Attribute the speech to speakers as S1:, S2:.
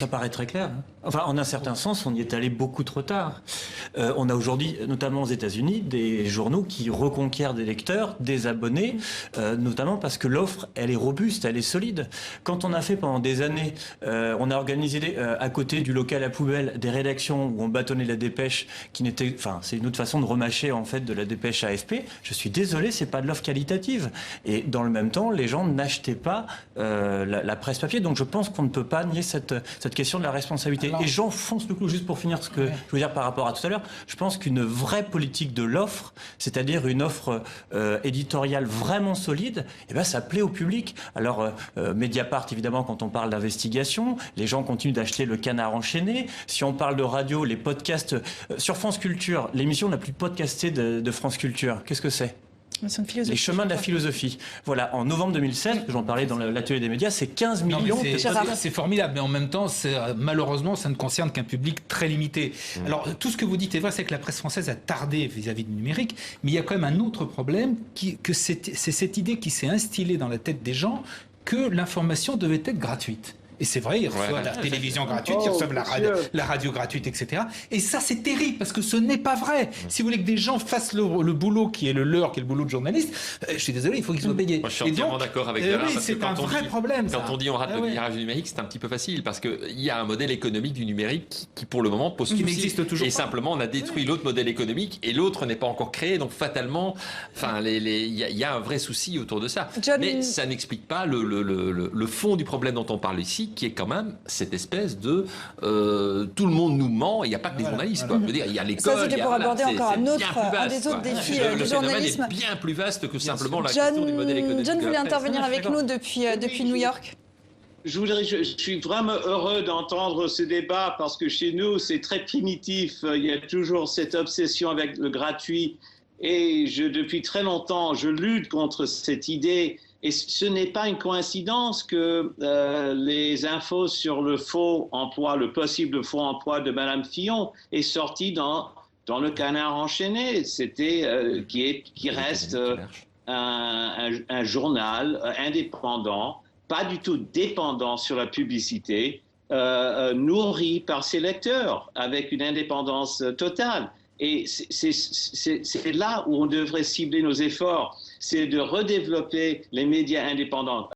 S1: Ça paraît très clair. Enfin, en un certain sens, on y est allé beaucoup trop tard. On a aujourd'hui, notamment aux États-Unis, des journaux qui reconquièrent des lecteurs, des abonnés, notamment parce que l'offre, elle est robuste, elle est solide. Quand on a fait pendant des années, on a organisé à côté du local à poubelle des rédactions où on bâtonnait la dépêche, qui n'était, enfin, c'est une autre façon de remâcher en fait de la dépêche AFP. Je suis désolé, c'est pas de l'offre qualitative. Et dans le même temps, les gens n'achetaient pas la presse papier. Donc je pense qu'on ne peut pas nier cette question de la responsabilité. Alors, et j'enfonce le clou, juste pour finir ce que je veux dire par rapport à tout à l'heure, je pense qu'une vraie politique de l'offre, c'est-à-dire une offre éditoriale vraiment solide, eh ben, ça plaît au public. Alors, Mediapart, évidemment, quand on parle d'investigation, les gens continuent d'acheter le Canard enchaîné. Si on parle de radio, les podcasts, sur France Culture, l'émission la plus podcastée de France Culture, qu'est-ce que c'est ? Les chemins de la philosophie. Voilà, en novembre 2016, j'en parlais dans l'atelier des médias, c'est 15 millions.
S2: C'est formidable, mais en même temps, malheureusement, ça ne concerne qu'un public très limité. Alors, tout ce que vous dites est vrai, c'est que la presse française a tardé vis-à-vis du numérique, mais il y a quand même un autre problème, c'est cette idée qui s'est instillée dans la tête des gens que l'information devait être gratuite. Et c'est vrai, ils reçoivent la télévision gratuite, ils reçoivent la radio gratuite, etc. Et ça, c'est terrible, parce que ce n'est pas vrai. Si vous voulez que des gens fassent le boulot qui est le leur, qui est le boulot de journaliste, je suis désolé, il faut qu'ils soient payés.
S3: Moi, je suis entièrement d'accord avec Bernard.
S2: Oui, c'est un vrai problème.
S3: Quand on dit on rate le virage du numérique, c'est un petit peu facile, parce qu'il y a un modèle économique du numérique qui pour le moment, pose souci.
S2: Mais existe toujours
S3: et simplement, on a détruit l'autre modèle économique, et l'autre n'est pas encore créé, donc fatalement, il y a un vrai souci autour de ça. Mais ça n'explique pas le fond du problème dont on parle ici, qui est quand même cette espèce de tout le monde nous ment, il n'y a pas que les journalistes. Quoi. Je veux dire, il y a l'école.
S4: Ça, c'était pour aborder encore un des autres défis du journalisme.
S3: Le phénomène est bien plus vaste que simplement la question du modèle économique.
S4: John voulait intervenir avec nous depuis New York.
S5: Je suis vraiment heureux d'entendre ce débat parce que chez nous, c'est très primitif. Il y a toujours cette obsession avec le gratuit. Et depuis très longtemps, je lutte contre cette idée. Et ce n'est pas une coïncidence que les infos sur le faux emploi, le possible faux emploi de Madame Fillon est sorti dans le Canard enchaîné. C'était qui reste un journal indépendant, pas du tout dépendant sur la publicité, nourri par ses lecteurs avec une indépendance totale. Et c'est là où on devrait cibler nos efforts, c'est de redévelopper les médias indépendants.